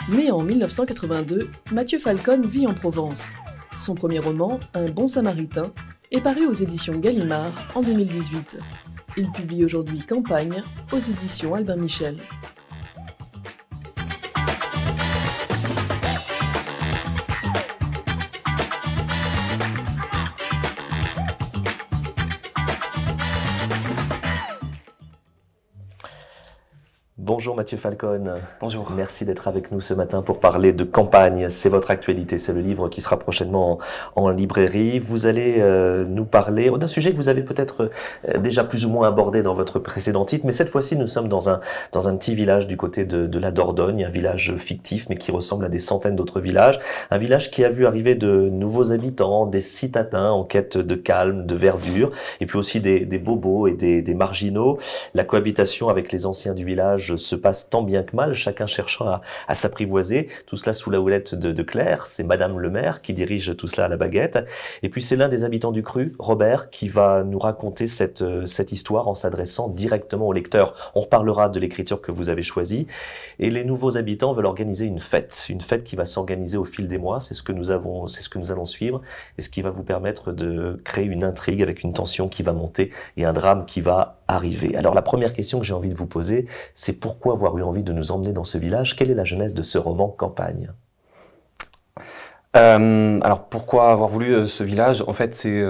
Né en 1982, Mathieu Falcone vit en Provence. Son premier roman, Un bon samaritain, est paru aux éditions Gallimard en 2018. Il publie aujourd'hui Campagne aux éditions Albin Michel. Bonjour Mathieu Falcone. Bonjour. Merci d'être avec nous ce matin pour parler de Campagne. C'est votre actualité, c'est le livre qui sera prochainement en librairie. Vous allez nous parler d'un sujet que vous avez peut-être déjà plus ou moins abordé dans votre précédent titre, mais cette fois-ci nous sommes dans un petit village du côté de la Dordogne, un village fictif mais qui ressemble à des centaines d'autres villages. Un village qui a vu arriver de nouveaux habitants, des citadins en quête de calme, de verdure, et puis aussi des bobos et des marginaux. La cohabitation avec les anciens du village se passe tant bien que mal, chacun cherchant à s'apprivoiser, tout cela sous la houlette de Claire. C'est Madame le maire qui dirige tout cela à la baguette. Et puis c'est l'un des habitants du cru, Robert, qui va nous raconter cette histoire en s'adressant directement au lecteur. On reparlera de l'écriture que vous avez choisie. Et les nouveaux habitants veulent organiser une fête qui va s'organiser au fil des mois. C'est ce que nous allons suivre, et ce qui va vous permettre de créer une intrigue avec une tension qui va monter et un drame qui va arriver. Alors la première question que j'ai envie de vous poser, c'est pourquoi avoir eu envie de nous emmener dans ce village? Quelle est la genèse de ce roman Campagne? Alors pourquoi avoir voulu ce village? En fait, c'est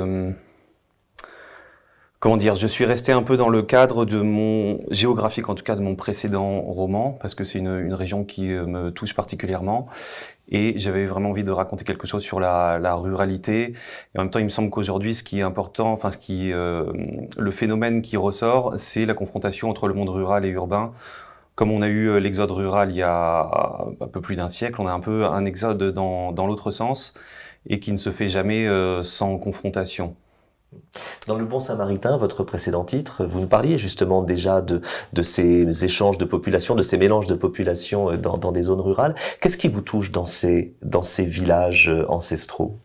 comment dire, je suis resté un peu dans le cadre de mon géographique, en tout cas de mon précédent roman, parce que c'est une région qui me touche particulièrement. Et j'avais vraiment envie de raconter quelque chose sur la ruralité. Et en même temps, il me semble qu'aujourd'hui, ce qui est important, enfin, le phénomène qui ressort, c'est la confrontation entre le monde rural et urbain. Comme on a eu l'exode rural il y a un peu plus d'un siècle, on a un peu un exode dans l'autre sens, et qui ne se fait jamais sans confrontation. Dans Le Bon Samaritain, votre précédent titre, vous nous parliez justement déjà de ces échanges de population, de ces mélanges de population dans des zones rurales. Qu'est-ce qui vous touche dans ces villages ancestraux?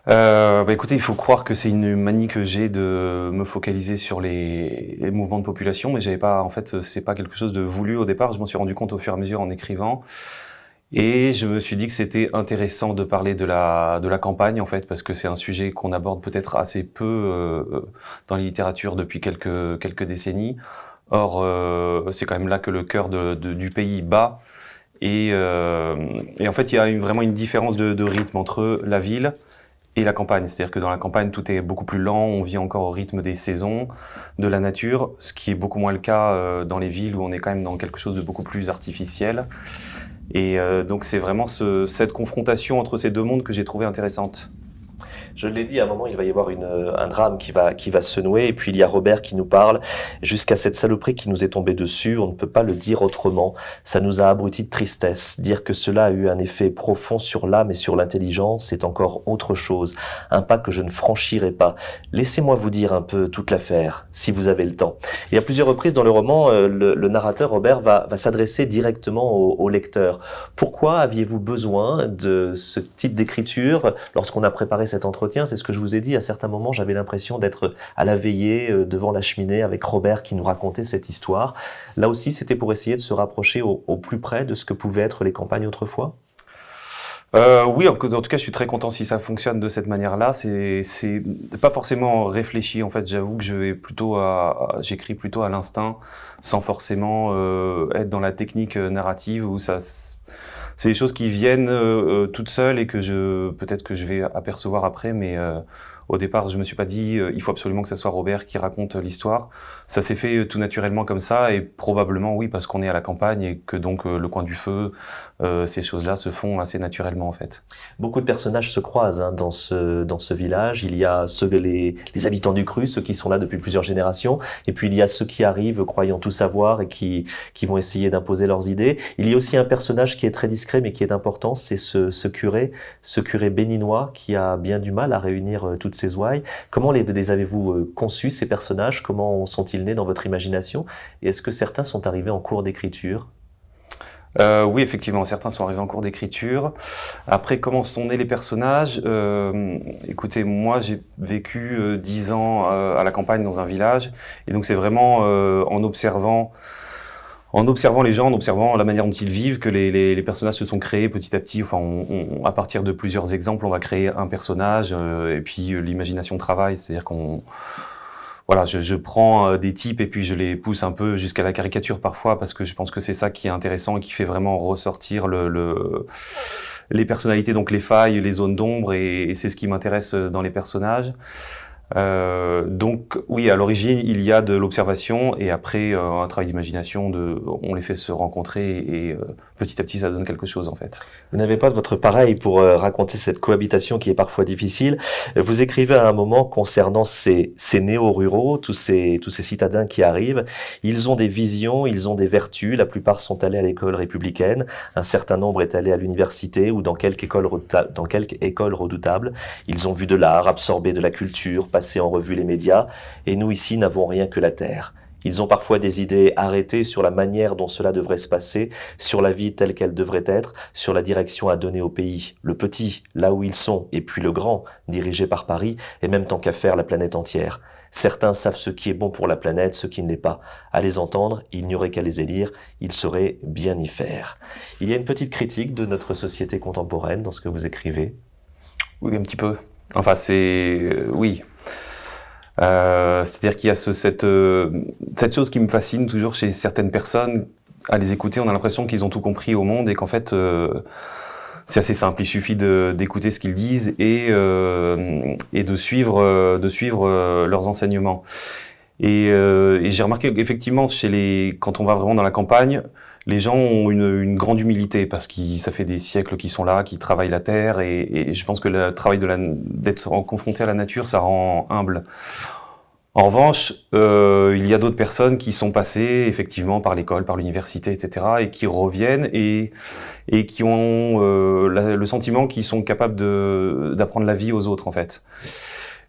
Écoutez, il faut croire que c'est une manie que j'ai de me focaliser sur les mouvements de population, mais en fait, c'est pas quelque chose de voulu au départ. Je m'en suis rendu compte au fur et à mesure en écrivant. Et je me suis dit que c'était intéressant de parler de la campagne, en fait, parce que c'est un sujet qu'on aborde peut-être assez peu dans la littérature depuis quelques décennies. Or, c'est quand même là que le cœur du pays bat. Et en fait, il y a vraiment une différence de rythme entre la ville et la campagne. C'est-à-dire que dans la campagne, tout est beaucoup plus lent, on vit encore au rythme des saisons, de la nature, ce qui est beaucoup moins le cas dans les villes où on est quand même dans quelque chose de beaucoup plus artificiel. Et donc c'est vraiment cette confrontation entre ces deux mondes que j'ai trouvé intéressante. Je l'ai dit, à un moment, il va y avoir un drame qui va se nouer, et puis il y a Robert qui nous parle, jusqu'à cette saloperie qui nous est tombée dessus, on ne peut pas le dire autrement, ça nous a abrutis de tristesse. Dire que cela a eu un effet profond sur l'âme et sur l'intelligence, c'est encore autre chose, un pas que je ne franchirai pas. Laissez-moi vous dire un peu toute l'affaire, si vous avez le temps. Et à plusieurs reprises dans le roman, le narrateur Robert va s'adresser directement au lecteur. Pourquoi aviez-vous besoin de ce type d'écriture lorsqu'on a préparé cet entretien? C'est ce que je vous ai dit, à certains moments j'avais l'impression d'être à la veillée devant la cheminée avec Robert qui nous racontait cette histoire. Là aussi c'était pour essayer de se rapprocher au plus près de ce que pouvaient être les campagnes autrefois? Oui, en tout cas je suis très content si ça fonctionne de cette manière-là. C'est pas forcément réfléchi, en fait. J'avoue que j'écris plutôt à l'instinct, sans forcément être dans la technique narrative où c'est des choses qui viennent toutes seules et que peut-être que je vais apercevoir après, mais au départ, je me suis pas dit il faut absolument que ça soit Robert qui raconte l'histoire. Ça s'est fait tout naturellement comme ça, et probablement oui parce qu'on est à la campagne et que donc le coin du feu, ces choses-là se font assez naturellement en fait. Beaucoup de personnages se croisent dans ce village. Il y a les habitants du cru, ceux qui sont là depuis plusieurs générations, et puis il y a ceux qui arrivent croyant tout savoir et qui vont essayer d'imposer leurs idées. Il y a aussi un personnage qui est très discret mais qui est important, c'est ce curé béninois qui a bien du mal à réunir toutes ces ouailles. Comment les avez-vous conçus, ces personnages? Comment sont-ils nés dans votre imagination? Et est-ce que certains sont arrivés en cours d'écriture? Oui, effectivement, certains sont arrivés en cours d'écriture. Après, comment sont nés les personnages? Écoutez, moi, j'ai vécu 10 ans à la campagne dans un village, et donc c'est vraiment en observant En observant les gens, en observant la manière dont ils vivent, que les personnages se sont créés petit à petit. Enfin, à partir de plusieurs exemples, on va créer un personnage, et puis l'imagination travaille, c'est-à-dire qu'on... Voilà, je prends des types et puis je les pousse un peu jusqu'à la caricature parfois, parce que je pense que c'est ça qui est intéressant et qui fait vraiment ressortir les personnalités, donc les failles, les zones d'ombre, et c'est ce qui m'intéresse dans les personnages. Donc oui, à l'origine, il y a de l'observation et après un travail d'imagination, on les fait se rencontrer et petit à petit ça donne quelque chose en fait. Vous n'avez pas de votre pareil pour raconter cette cohabitation qui est parfois difficile. Vous écrivez à un moment concernant ces néo-ruraux, tous ces citadins qui arrivent. Ils ont des visions, ils ont des vertus. La plupart sont allés à l'école républicaine. Un certain nombre est allé à l'université ou dans quelque école redoutable. Ils ont vu de l'art, absorbé de la culture, passer en revue les médias, et nous ici n'avons rien que la terre. Ils ont parfois des idées arrêtées sur la manière dont cela devrait se passer, sur la vie telle qu'elle devrait être, sur la direction à donner au pays. Le petit, là où ils sont, et puis le grand, dirigé par Paris, et même tant qu'à faire la planète entière. Certains savent ce qui est bon pour la planète, ce qui ne l'est pas. À les entendre, il n'y aurait qu'à les élire, ils sauraient bien y faire. Il y a une petite critique de notre société contemporaine dans ce que vous écrivez. Oui, un petit peu. Enfin, oui. C'est-à-dire qu'il y a cette chose qui me fascine toujours chez certaines personnes. À les écouter, on a l'impression qu'ils ont tout compris au monde et qu'en fait, c'est assez simple. Il suffit d'écouter ce qu'ils disent et de suivre leurs enseignements. Et j'ai remarqué qu'effectivement, quand on va vraiment dans la campagne, les gens ont une grande humilité parce que ça fait des siècles qu'ils sont là, qu'ils travaillent la terre, et je pense que le travail d'être confronté à la nature, ça rend humble. En revanche, il y a d'autres personnes qui sont passées effectivement par l'école, par l'université, etc., et qui reviennent et qui ont le sentiment qu'ils sont capables d'apprendre la vie aux autres, en fait.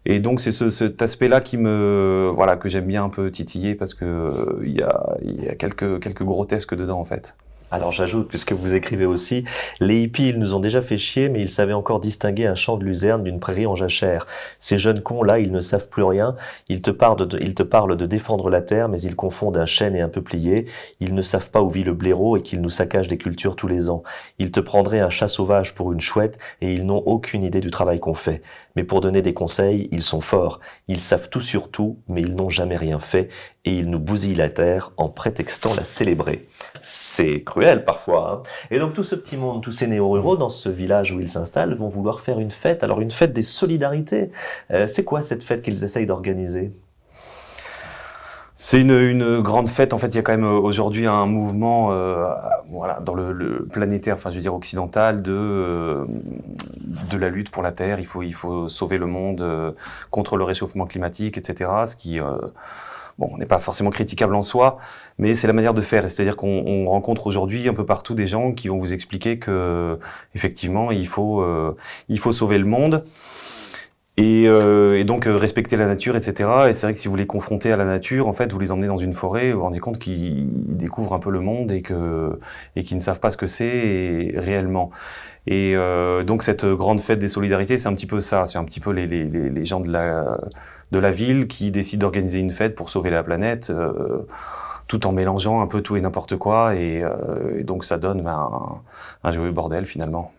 Et donc c'est cet aspect-là que j'aime bien un peu titiller parce que il y a quelques grotesques dedans en fait. Alors j'ajoute, puisque vous écrivez aussi, les hippies, ils nous ont déjà fait chier, mais ils savaient encore distinguer un champ de luzerne d'une prairie en jachère. Ces jeunes cons-là, ils ne savent plus rien. Ils te parlent de défendre la terre, mais ils confondent un chêne et un peuplier. Ils ne savent pas où vit le blaireau et qu'ils nous saccagent des cultures tous les ans. Ils te prendraient un chat sauvage pour une chouette et ils n'ont aucune idée du travail qu'on fait. Mais pour donner des conseils, ils sont forts. Ils savent tout sur tout, mais ils n'ont jamais rien fait. Et ils nous bousillent la terre en prétextant la célébrer. C'est cruel parfois, hein. Et donc tout ce petit monde, tous ces néo-ruraux dans ce village où ils s'installent vont vouloir faire une fête. Alors une fête des solidarités. C'est quoi cette fête qu'ils essayent d'organiser ? C'est une grande fête. En fait, il y a quand même aujourd'hui un mouvement, dans le planétaire, enfin, je veux dire occidental, de la lutte pour la Terre. Il faut sauver le monde contre le réchauffement climatique, etc. Ce qui n'est pas forcément critiquable en soi, mais c'est la manière de faire. C'est-à-dire qu'on rencontre aujourd'hui un peu partout des gens qui vont vous expliquer que, effectivement, il faut sauver le monde. Et donc respecter la nature, etc. Et c'est vrai que si vous les confrontez à la nature, en fait, vous les emmenez dans une forêt, vous vous rendez compte qu'ils découvrent un peu le monde et qu'ils ne savent pas ce que c'est réellement. Et donc cette grande fête des solidarités, c'est un petit peu ça. C'est un petit peu les gens de la ville qui décident d'organiser une fête pour sauver la planète, tout en mélangeant un peu tout et n'importe quoi. Et donc ça donne un joyeux bordel finalement.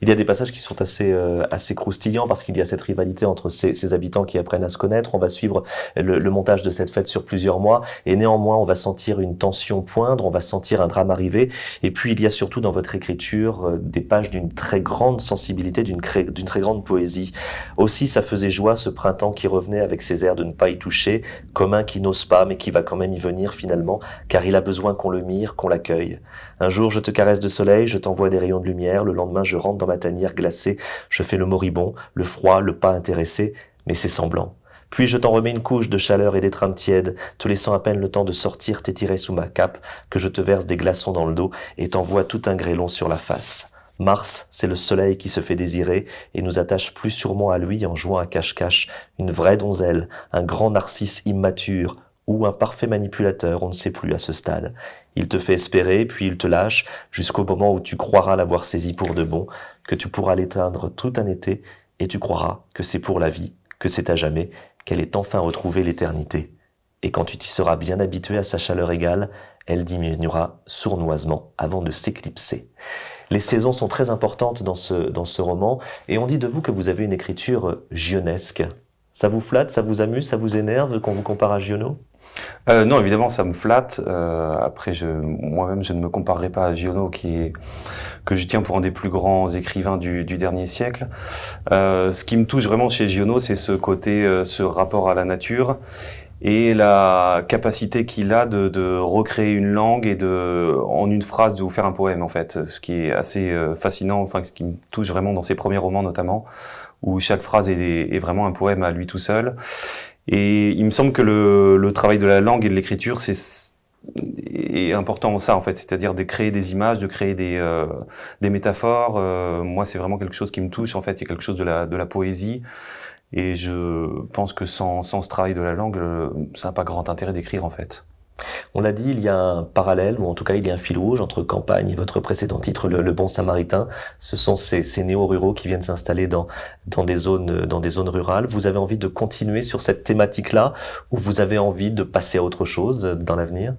Il y a des passages qui sont assez croustillants parce qu'il y a cette rivalité entre ces habitants qui apprennent à se connaître. On va suivre le montage de cette fête sur plusieurs mois et néanmoins on va sentir une tension poindre, on va sentir un drame arriver. Et puis il y a surtout dans votre écriture des pages d'une très grande sensibilité, d'une très grande poésie. Aussi ça faisait joie ce printemps qui revenait avec ses airs de ne pas y toucher, comme un qui n'ose pas mais qui va quand même y venir finalement, car il a besoin qu'on le mire, qu'on l'accueille. Un jour je te caresse de soleil, je t'envoie des rayons de lumière, le lendemain je rentre dans ma tanière glacée, je fais le moribond, le froid, le pas intéressé, mais c'est semblant. Puis je t'en remets une couche de chaleur et d'étreinte tiède, te laissant à peine le temps de sortir t'étirer sous ma cape, que je te verse des glaçons dans le dos et t'envoie tout un grêlon sur la face. Mars, c'est le soleil qui se fait désirer et nous attache plus sûrement à lui en jouant à cache-cache, une vraie donzelle, un grand narcisse immature, ou un parfait manipulateur, on ne sait plus à ce stade. Il te fait espérer, puis il te lâche, jusqu'au moment où tu croiras l'avoir saisi pour de bon, que tu pourras l'éteindre tout un été, et tu croiras que c'est pour la vie, que c'est à jamais, qu'elle ait enfin retrouvé l'éternité. Et quand tu t'y seras bien habitué à sa chaleur égale, elle diminuera sournoisement avant de s'éclipser. Les saisons sont très importantes dans ce roman, et on dit de vous que vous avez une écriture gionesque. Ça vous flatte, ça vous amuse, ça vous énerve qu'on vous compare à Giono? Non, évidemment, ça me flatte. Après, moi-même, je ne me comparerai pas à Giono, que je tiens pour un des plus grands écrivains du dernier siècle. Ce qui me touche vraiment chez Giono, c'est ce côté, ce rapport à la nature, et la capacité qu'il a de recréer une langue et en une phrase, de vous faire un poème, en fait. Ce qui est assez fascinant, enfin, ce qui me touche vraiment dans ses premiers romans, notamment, où chaque phrase est vraiment un poème à lui tout seul. Et il me semble que le travail de la langue et de l'écriture, est important en ça, en fait. C'est-à-dire de créer des images, de créer des métaphores. Moi, c'est vraiment quelque chose qui me touche, en fait. Il y a quelque chose de la poésie. Et je pense que sans ce travail de la langue, ça n'a pas grand intérêt d'écrire, en fait. On l'a dit, il y a un parallèle, ou en tout cas il y a un fil rouge entre Campagne et votre précédent titre, le Bon Samaritain. Ce sont ces néo-ruraux qui viennent s'installer dans des zones rurales. Vous avez envie de continuer sur cette thématique-là, ou vous avez envie de passer à autre chose dans l'avenir?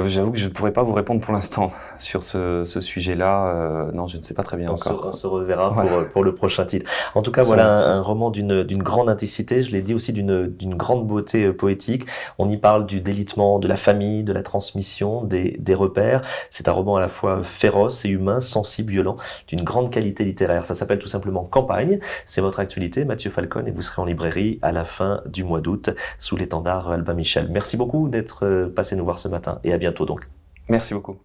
J'avoue que je ne pourrais pas vous répondre pour l'instant sur ce sujet-là. Non, je ne sais pas très bien encore. On se reverra pour le prochain titre. En tout cas, voilà un roman d'une grande intensité, je l'ai dit aussi d'une grande beauté poétique. On y parle du délitement, de la famille, de la transmission, des repères. C'est un roman à la fois féroce et humain, sensible, violent, d'une grande qualité littéraire. Ça s'appelle tout simplement Campagne. C'est votre actualité, Mathieu Falcon, et vous serez en librairie à la fin du mois d'août sous l'étendard Albin Michel. Merci beaucoup d'être passé nous voir ce matin. Et à bientôt donc. Merci beaucoup.